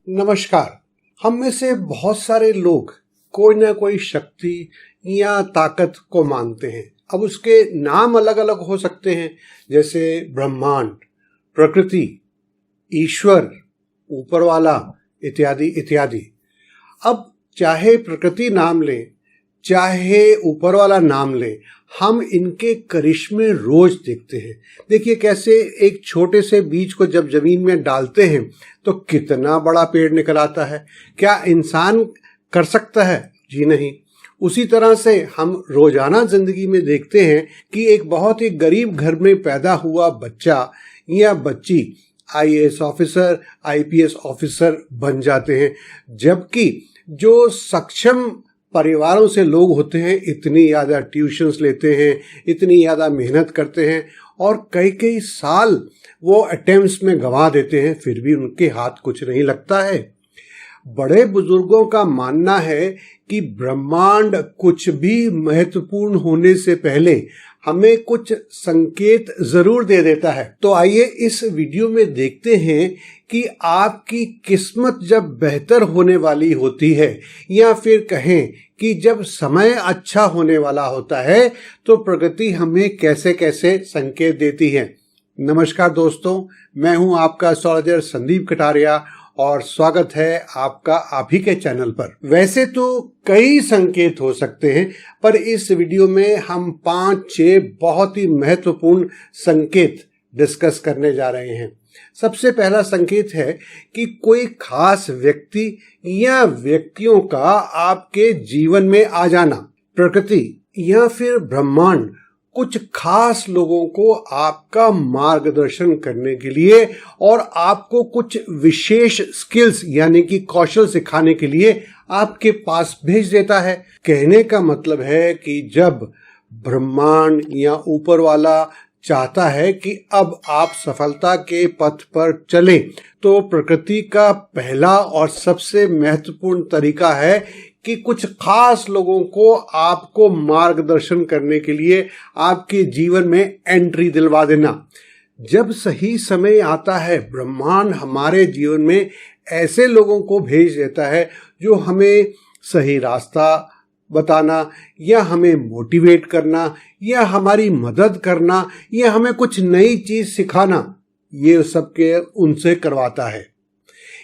नमस्कार। हम में से बहुत सारे लोग कोई ना कोई शक्ति या ताकत को मानते हैं। अब उसके नाम अलग अलग हो सकते हैं, जैसे ब्रह्मांड, प्रकृति, ईश्वर, ऊपर वाला इत्यादि इत्यादि। अब चाहे प्रकृति नाम लें, चाहे ऊपर वाला नाम लें, हम इनके करिश्मे रोज देखते हैं। देखिए कैसे एक छोटे से बीज को जब जमीन में डालते हैं तो कितना बड़ा पेड़ निकल आता है। क्या इंसान कर सकता है? जी नहीं। उसी तरह से हम रोजाना जिंदगी में देखते हैं कि एक बहुत ही गरीब घर में पैदा हुआ बच्चा या बच्ची आईएएस ऑफिसर, आईपीएस ऑफिसर बन जाते हैं, जबकि जो सक्षम परिवारों से लोग होते हैं इतनी ज़्यादा ट्यूशन्स लेते हैं, इतनी ज़्यादा मेहनत करते हैं और कई कई साल वो अटेम्प्ट्स में गंवा देते हैं, फिर भी उनके हाथ कुछ नहीं लगता है। बड़े बुजुर्गों का मानना है कि ब्रह्मांड कुछ भी महत्वपूर्ण होने से पहले हमें कुछ संकेत जरूर दे देता है। तो आइए इस वीडियो में देखते हैं कि आपकी किस्मत जब बेहतर होने वाली होती है, या फिर कहें कि जब समय अच्छा होने वाला होता है, तो प्रकृति हमें कैसे कैसे संकेत देती है। नमस्कार दोस्तों, मैं हूं आपका एस्ट्रोलॉजर संदीप कटारिया और स्वागत है आपका आप ही के चैनल पर। वैसे तो कई संकेत हो सकते हैं, पर इस वीडियो में हम 5-6 बहुत ही महत्वपूर्ण संकेत डिस्कस करने जा रहे हैं। सबसे पहला संकेत है कि कोई खास व्यक्ति या व्यक्तियों का आपके जीवन में आ जाना। प्रकृति या फिर ब्रह्मांड कुछ खास लोगों को आपका मार्गदर्शन करने के लिए और आपको कुछ विशेष स्किल्स यानी कि कौशल सिखाने के लिए आपके पास भेज देता है। कहने का मतलब है कि जब ब्रह्मांड या ऊपर वाला चाहता है कि अब आप सफलता के पथ पर चलें, तो प्रकृति का पहला और सबसे महत्वपूर्ण तरीका है कि कुछ खास लोगों को आपको मार्गदर्शन करने के लिए आपके जीवन में एंट्री दिलवा देना। जब सही समय आता है, ब्रह्मांड हमारे जीवन में ऐसे लोगों को भेज देता है जो हमें सही रास्ता बताना या हमें मोटिवेट करना या हमारी मदद करना या हमें कुछ नई चीज सिखाना, ये सब के उनसे करवाता है।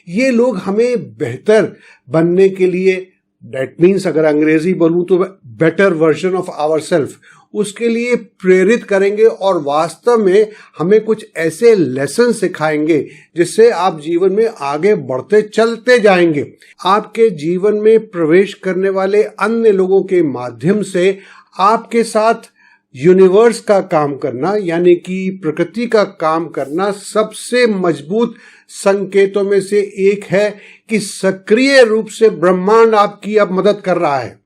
ये लोग हमें बेहतर बनने के लिए, दैट मीन्स अगर अंग्रेजी बोलूं तो better version of our self, उसके लिए प्रेरित करेंगे और वास्तव में हमें कुछ ऐसे लेसन सिखाएंगे जिससे आप जीवन में आगे बढ़ते चलते जाएंगे। आपके जीवन में प्रवेश करने वाले अन्य लोगों के माध्यम से आपके साथ यूनिवर्स का काम करना यानी कि प्रकृति का काम करना सबसे मजबूत संकेतों में से एक है कि सक्रिय रूप से ब्रह्मांड आपकी अब मदद कर रहा है।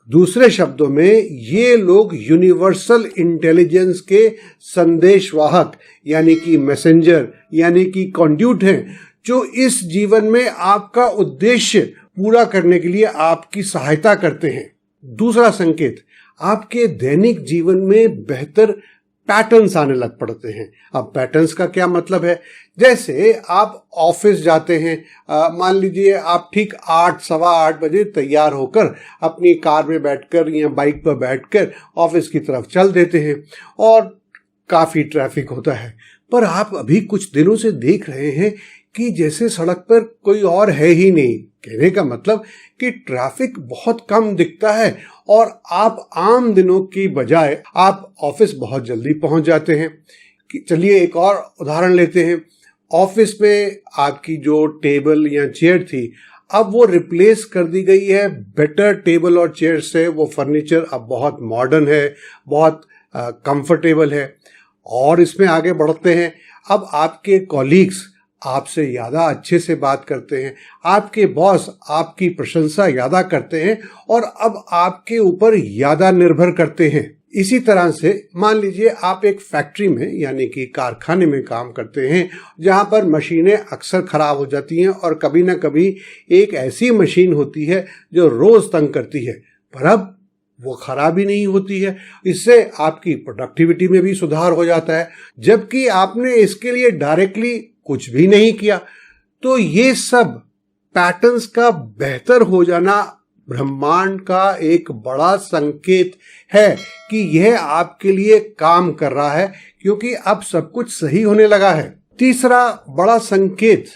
दूसरे शब्दों में ये लोग यूनिवर्सल इंटेलिजेंस के संदेशवाहक यानी कि मैसेंजर यानी कि कंड्यूट हैं, जो इस जीवन में आपका उद्देश्य पूरा करने के लिए आपकी सहायता करते हैं। दूसरा संकेत, आपके दैनिक जीवन में बेहतर पैटर्न्स आने लग पड़ते हैं। अब पैटर्न्स का क्या मतलब है? जैसे आप ऑफिस जाते हैं, मान लीजिए आप ठीक 8, सवा 8 बजे तैयार होकर अपनी कार में बैठकर या बाइक पर बैठकर ऑफिस की तरफ चल देते हैं और काफी ट्रैफिक होता है, पर आप अभी कुछ दिनों से देख रहे हैं कि जैसे सड़क पर कोई और है ही नहीं। कहने का मतलब कि ट्रैफिक बहुत कम दिखता है और आप आम दिनों की बजाय आप ऑफिस बहुत जल्दी पहुंच जाते हैं। चलिए एक और उदाहरण लेते हैं। ऑफिस में आपकी जो टेबल या चेयर थी, अब वो रिप्लेस कर दी गई है बेटर टेबल और चेयर से। वो फर्नीचर अब बहुत मॉडर्न है, बहुत कंफर्टेबल है। और इसमें आगे बढ़ते हैं, अब आपके कॉलीग्स आपसे ज़्यादा अच्छे से बात करते हैं, आपके बॉस आपकी प्रशंसा ज़्यादा करते हैं और अब आपके ऊपर ज़्यादा निर्भर करते हैं। इसी तरह से मान लीजिए आप एक फैक्ट्री में यानी कि कारखाने में काम करते हैं, जहां पर मशीनें अक्सर खराब हो जाती हैं और कभी ना कभी एक ऐसी मशीन होती है जो रोज तंग करती है, पर अब वो खराब ही नहीं होती है। इससे आपकी प्रोडक्टिविटी में भी सुधार हो जाता है, जबकि आपने इसके लिए डायरेक्टली कुछ भी नहीं किया। तो ये सब पैटर्न्स का बेहतर हो जाना ब्रह्मांड का एक बड़ा संकेत है कि यह आपके लिए काम कर रहा है, क्योंकि अब सब कुछ सही होने लगा है। तीसरा बड़ा संकेत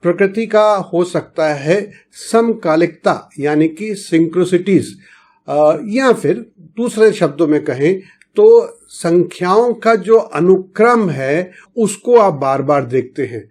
प्रकृति का हो सकता है समकालिकता, यानी कि सिंक्रोसिटीज, या फिर दूसरे शब्दों में कहें तो संख्याओं का जो अनुक्रम है उसको आप बार बार देखते हैं।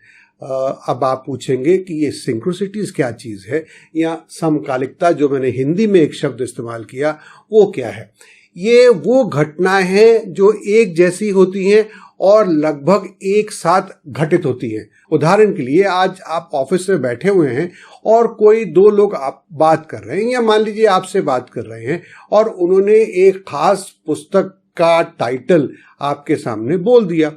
अब आप पूछेंगे कि ये सिंक्रोसिटीज क्या चीज है, या समकालिकता जो मैंने हिंदी में एक शब्द इस्तेमाल किया वो क्या है। ये वो घटनाएं हैं जो एक जैसी होती हैं और लगभग एक साथ घटित होती हैं। उदाहरण के लिए आज आप ऑफिस में बैठे हुए हैं और कोई दो लोग आप बात कर रहे हैं, या मान लीजिए आपसे बात कर रहे हैं, और उन्होंने एक खास पुस्तक का टाइटल आपके सामने बोल दिया।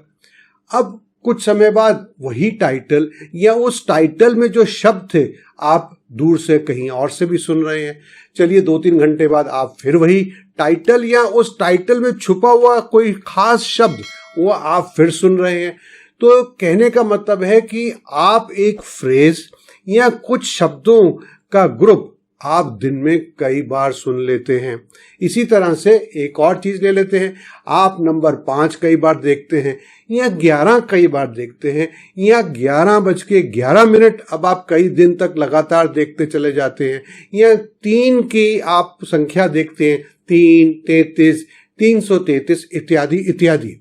अब कुछ समय बाद वही टाइटल या उस टाइटल में जो शब्द थे आप दूर से कहीं और से भी सुन रहे हैं। चलिए 2-3 घंटे बाद आप फिर वही टाइटल या उस टाइटल में छुपा हुआ कोई खास शब्द वो आप फिर सुन रहे हैं। तो कहने का मतलब है कि आप एक फ्रेज या कुछ शब्दों का ग्रुप आप दिन में कई बार सुन लेते हैं। इसी तरह से एक और चीज ले लेते हैं, आप नंबर 5 कई बार देखते हैं, या 11 कई बार देखते हैं, या 11:11 अब आप कई दिन तक लगातार देखते चले जाते हैं, या 3 की आप संख्या देखते हैं, 3, 33, 333 इत्यादि इत्यादि।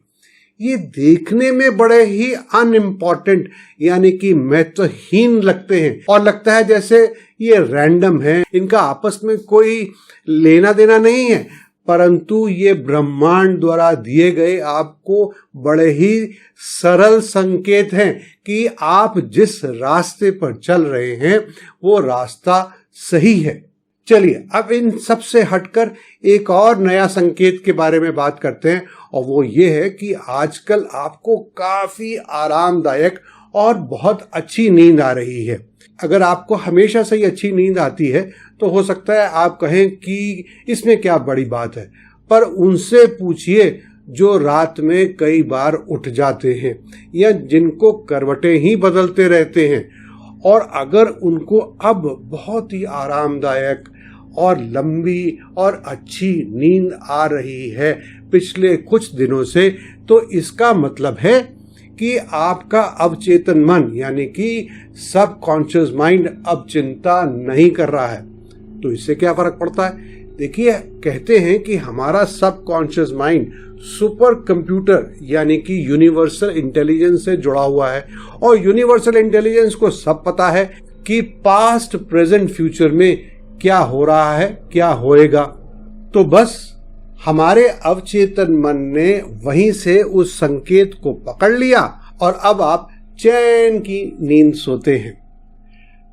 ये देखने में बड़े ही अनइम्पॉर्टेंट यानी कि महत्वहीन लगते हैं, और लगता है जैसे ये रैंडम है, इनका आपस में कोई लेना देना नहीं है। परंतु ये ब्रह्मांड द्वारा दिए गए आपको बड़े ही सरल संकेत हैं कि आप जिस रास्ते पर चल रहे हैं वो रास्ता सही है। चलिए अब इन सब से हटकर एक और नया संकेत के बारे में बात करते हैं, और वो ये है कि आजकल आपको काफी आरामदायक और बहुत अच्छी नींद आ रही है। अगर आपको हमेशा से ही अच्छी नींद आती है तो हो सकता है आप कहें कि इसमें क्या बड़ी बात है, पर उनसे पूछिए जो रात में कई बार उठ जाते हैं या जिनको करवटें ही बदलते रहते हैं, और अगर उनको अब बहुत ही आरामदायक और लंबी और अच्छी नींद आ रही है पिछले कुछ दिनों से, तो इसका मतलब है कि आपका अवचेतन मन यानी कि सब कॉन्शियस माइंड अब चिंता नहीं कर रहा है। तो इससे क्या फर्क पड़ता है? देखिए, कहते हैं कि हमारा सब कॉन्शियस माइंड सुपर कंप्यूटर यानी कि यूनिवर्सल इंटेलिजेंस से जुड़ा हुआ है, और यूनिवर्सल इंटेलिजेंस को सब पता है कि पास्ट प्रेजेंट फ्यूचर में क्या हो रहा है, क्या होएगा। तो बस हमारे अवचेतन मन ने वहीं से उस संकेत को पकड़ लिया और अब आप चैन की नींद सोते हैं।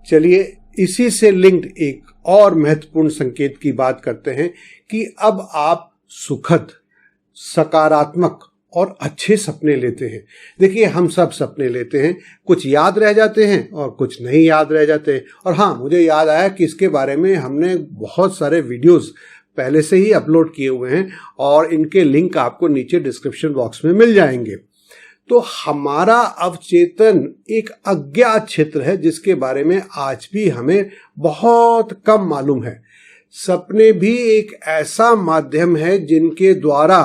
चलिए इसी से लिंक्ड एक और महत्वपूर्ण संकेत की बात करते हैं कि अब आप सुखद, सकारात्मक और अच्छे सपने लेते हैं। देखिए, हम सब सपने लेते हैं, कुछ याद रह जाते हैं और कुछ नहीं याद रह जाते हैं। और हाँ, मुझे याद आया कि इसके बारे में हमने बहुत सारे वीडियोस पहले से ही अपलोड किए हुए हैं और इनके लिंक आपको नीचे डिस्क्रिप्शन बॉक्स में मिल जाएंगे। तो हमारा अवचेतन एक अज्ञात क्षेत्र है जिसके बारे में आज भी हमें बहुत कम मालूम है। सपने भी एक ऐसा माध्यम है जिनके द्वारा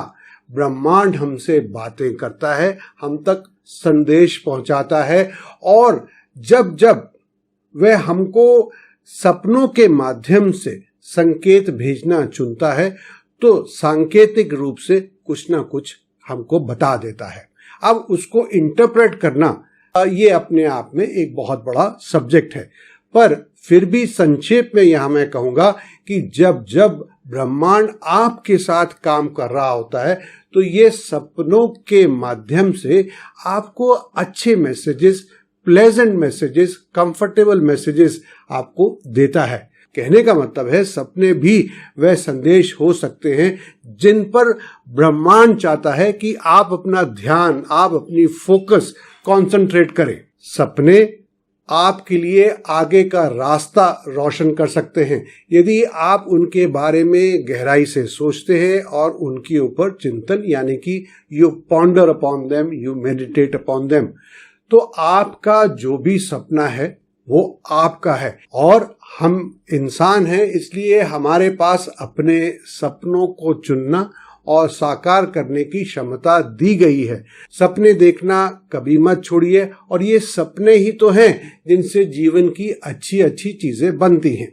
ब्रह्मांड हमसे बातें करता है, हम तक संदेश पहुंचाता है, और जब जब वह हमको सपनों के माध्यम से संकेत भेजना चुनता है तो सांकेतिक रूप से कुछ ना कुछ हमको बता देता है। अब उसको इंटरप्रेट करना ये अपने आप में एक बहुत बड़ा सब्जेक्ट है, पर फिर भी संक्षेप में यहां मैं कहूंगा कि जब जब ब्रह्मांड आपके साथ काम कर रहा होता है तो ये सपनों के माध्यम से आपको अच्छे messages, pleasant messages, comfortable messages आपको देता है। कहने का मतलब है सपने भी वह संदेश हो सकते हैं जिन पर ब्रह्मांड चाहता है कि आप अपना ध्यान, आप अपनी फोकस कंसंट्रेट करें। सपने आपके लिए आगे का रास्ता रोशन कर सकते हैं यदि आप उनके बारे में गहराई से सोचते हैं और उनके ऊपर चिंतन यानी कि you ponder upon them, you meditate upon them. तो आपका जो भी सपना है वो आपका है। और हम इंसान हैं, इसलिए हमारे पास अपने सपनों को चुनना और साकार करने की क्षमता दी गई है। सपने देखना कभी मत छोड़िए, और ये सपने ही तो हैं जिनसे जीवन की अच्छी अच्छी चीजें बनती हैं।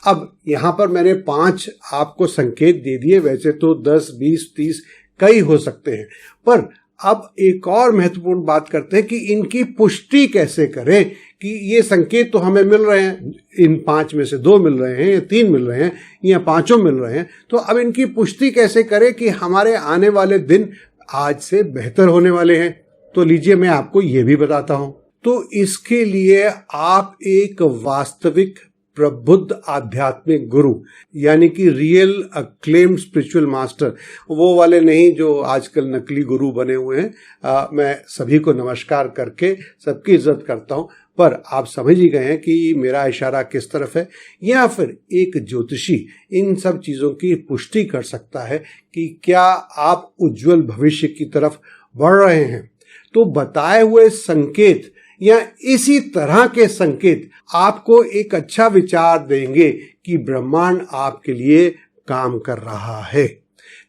अब यहाँ पर मैंने 5 आपको संकेत दे दिए, वैसे तो 10, 20, 30 कई हो सकते हैं, पर अब एक और महत्वपूर्ण बात करते हैं कि इनकी पुष्टि कैसे करें कि ये संकेत तो हमें मिल रहे हैं, इन 5 में से 2 मिल रहे हैं या 3 मिल रहे हैं या 5 मिल रहे हैं, तो अब इनकी पुष्टि कैसे करें कि हमारे आने वाले दिन आज से बेहतर होने वाले हैं। तो लीजिए मैं आपको ये भी बताता हूं। तो इसके लिए आप एक वास्तविक प्रबुद्ध आध्यात्मिक गुरु, यानी कि रियल अक्लेम्ड स्पिरिचुअल मास्टर, वो वाले नहीं जो आजकल नकली गुरु बने हुए हैं। मैं सभी को नमस्कार करके सबकी इज्जत करता हूं, पर आप समझ ही गए हैं कि मेरा इशारा किस तरफ है। या फिर एक ज्योतिषी इन सब चीजों की पुष्टि कर सकता है कि क्या आप उज्जवल भविष्य की तरफ बढ़ रहे हैं। तो बताए हुए संकेत या इसी तरह के संकेत आपको एक अच्छा विचार देंगे कि ब्रह्मांड आपके लिए काम कर रहा है।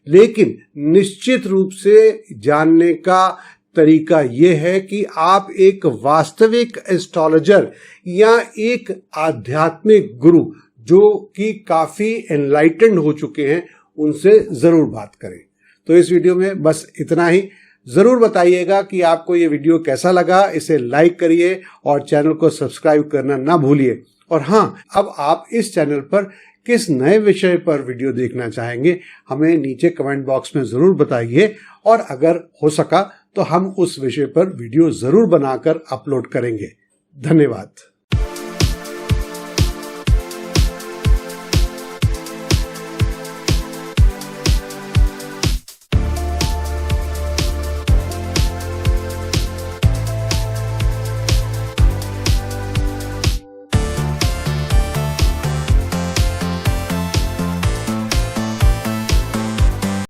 लेकिन निश्चित रूप से जानने का तरीका यह है कि आप एक वास्तविक एस्ट्रोलॉजर या एक आध्यात्मिक गुरु जो कि काफी एनलाइटेंड हो चुके हैं उनसे जरूर बात करें। तो इस वीडियो में बस इतना ही। जरूर बताइएगा कि आपको ये वीडियो कैसा लगा, इसे लाइक करिए और चैनल को सब्सक्राइब करना ना भूलिए। और हाँ, अब आप इस चैनल पर किस नए विषय पर वीडियो देखना चाहेंगे हमें नीचे कमेंट बॉक्स में जरूर बताइए, और अगर हो सका तो हम उस विषय पर वीडियो जरूर बनाकर अपलोड करेंगे। धन्यवाद।